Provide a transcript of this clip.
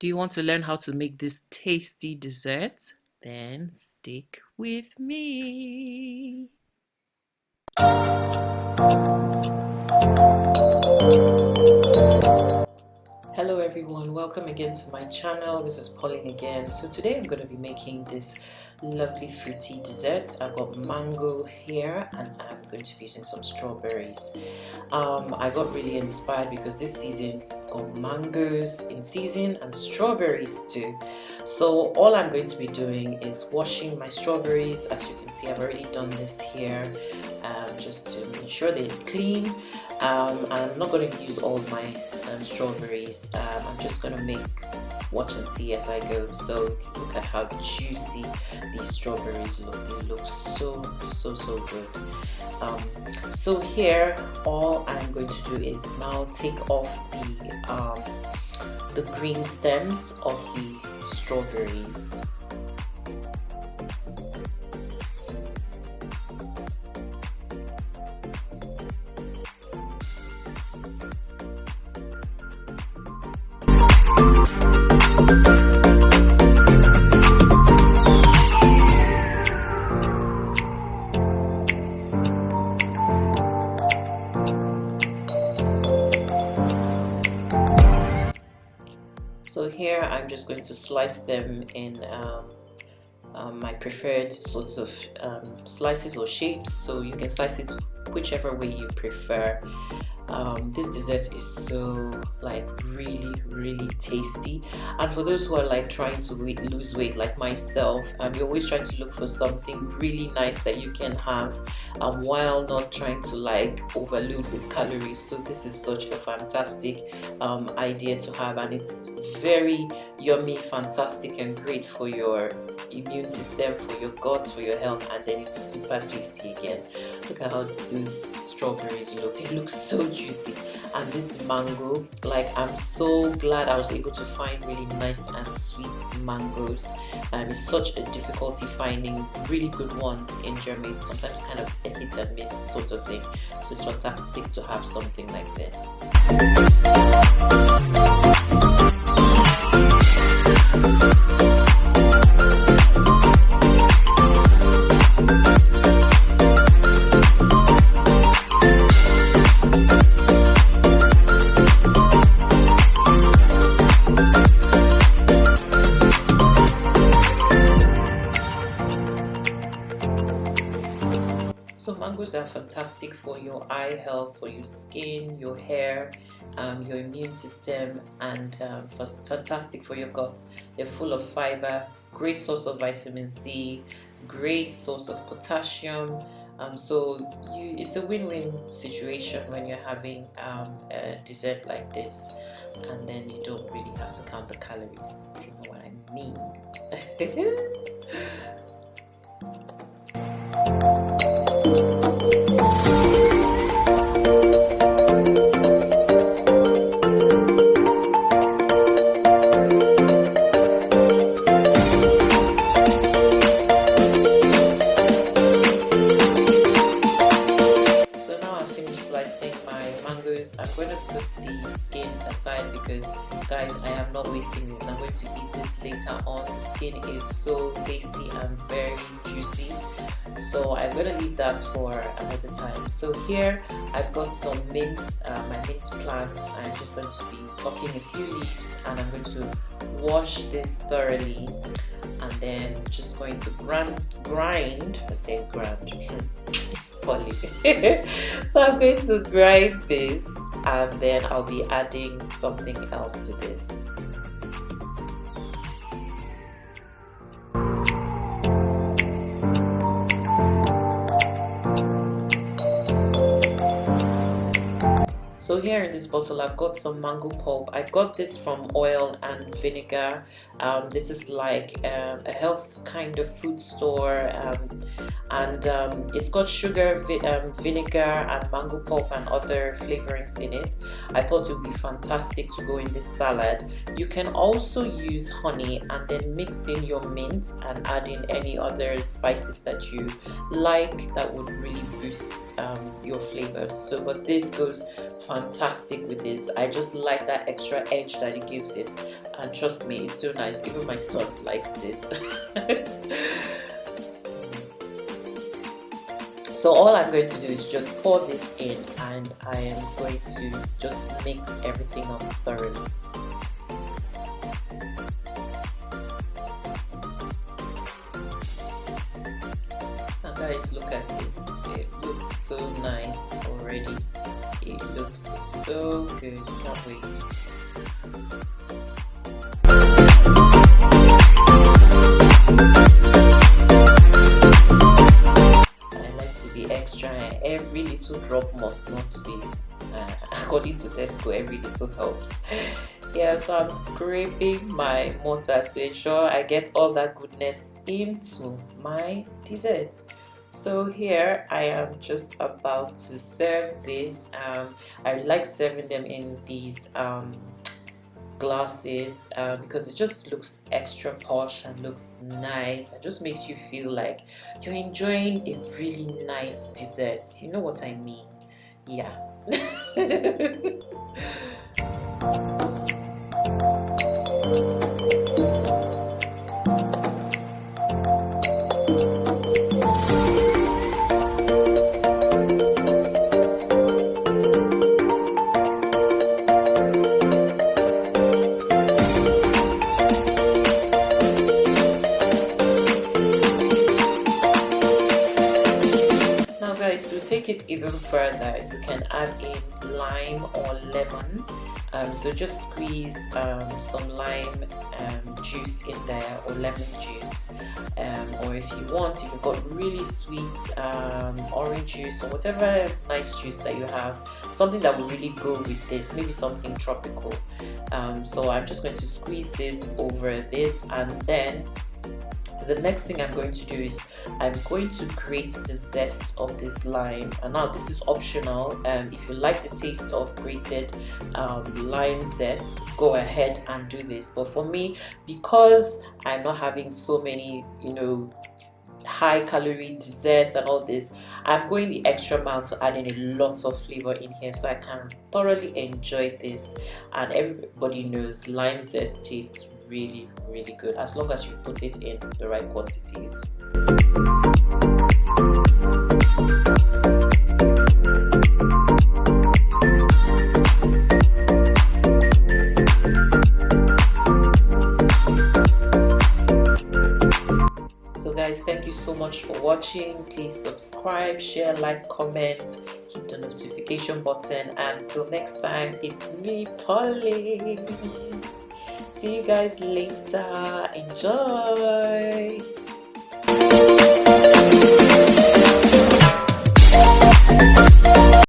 Do you want to learn how to make this tasty dessert? Then stick with me. Hello everyone, welcome again to my channel. This is Pauline again. So today I'm going to be making this lovely fruity dessert. I've got mango here and I'm going to be using some strawberries. I got really inspired because this season I've got mangoes in season and strawberries too. So all I'm going to be doing is washing my strawberries. As you can see, I've already done this here just to make sure they're clean. And I'm not going to use all my strawberries. I'm just going to watch and see as I go. So look at how juicy these strawberries look. They look so good. So here all I'm going to do is now take off the green stems of the strawberries. So here I'm just going to slice them in my preferred sorts of slices or shapes, so you can slice it whichever way you prefer. This dessert is so really tasty, and for those who are like trying to lose weight like myself, you're always trying to look for something really nice that you can have while not trying to like overload with calories. So this is such a fantastic idea to have, and it's very yummy, fantastic and great for your immune system, for your gut, for your health, and then it's super tasty again. Look at how those strawberries look. They look so juicy, and this mango, like, I'm so glad I was able to find really nice and sweet mangoes. It's such a difficulty finding really good ones in Germany. It's sometimes kind of a hit and miss sort of thing, so it's fantastic to have something like this. So mangoes are fantastic for your eye health, for your skin, your hair, your immune system, and fantastic for your gut. They're full of fiber, great source of vitamin C, great source of potassium. So it's a win-win situation when you're having a dessert like this, and then you don't really have to count the calories, if you know what I mean. I'm going to put the skin aside because, guys, I am not wasting this. I'm going to eat this later on. The skin is so tasty and very juicy, so I'm going to leave that for another time. So here I've got some mint, my mint plant. I'm just going to be plucking a few leaves, and I'm going to wash this thoroughly, and then just going to grind. I say grind. So I'm going to grind this, and then I'll be adding something else to this. So here in this bottle I've got some mango pulp. I got this from Oil and Vinegar. This is like a health kind of food store. and it's got sugar, vinegar, and mango pulp and other flavorings in it. I thought it would be fantastic to go in this salad. You can also use honey and then mix in your mint and add in any other spices that you like that would really boost your flavor. So, but this goes fantastic with this. I just like that extra edge that it gives it, and trust me, it's so nice. Even my son likes this. So all I'm going to do is just pour this in, and I am going to just mix everything up thoroughly. Now guys, look at this. It looks so nice already. It looks so good. Can't wait. Extra, and every little drop must not waste. According to Tesco, every little helps. Yeah, so I'm scraping my mortar to ensure I get all that goodness into my dessert. So here I am just about to serve this. I like serving them in these glasses because it just looks extra posh and looks nice and just makes you feel like you're enjoying a really nice dessert. You know what I mean? Yeah. To take it even further, you can add in lime or lemon. So just squeeze some lime juice in there, or lemon juice, or if you want, if you've got really sweet orange juice or whatever nice juice that you have, something that will really go with this, maybe something tropical. So I'm just going to squeeze this over this, and then the next thing I'm going to do is I'm going to grate the zest of this lime. And now this is optional. If you like the taste of grated lime zest, go ahead and do this. But for me, because I'm not having so many, high calorie desserts and all this, I'm going the extra mile to add in a lot of flavor in here so I can thoroughly enjoy this. And everybody knows lime zest tastes really good as long as you put it in the right quantities. So guys, thank you so much for watching. Please subscribe, share, like, comment, hit the notification button. Until next time, it's me, Pauline. See you guys later. Enjoy.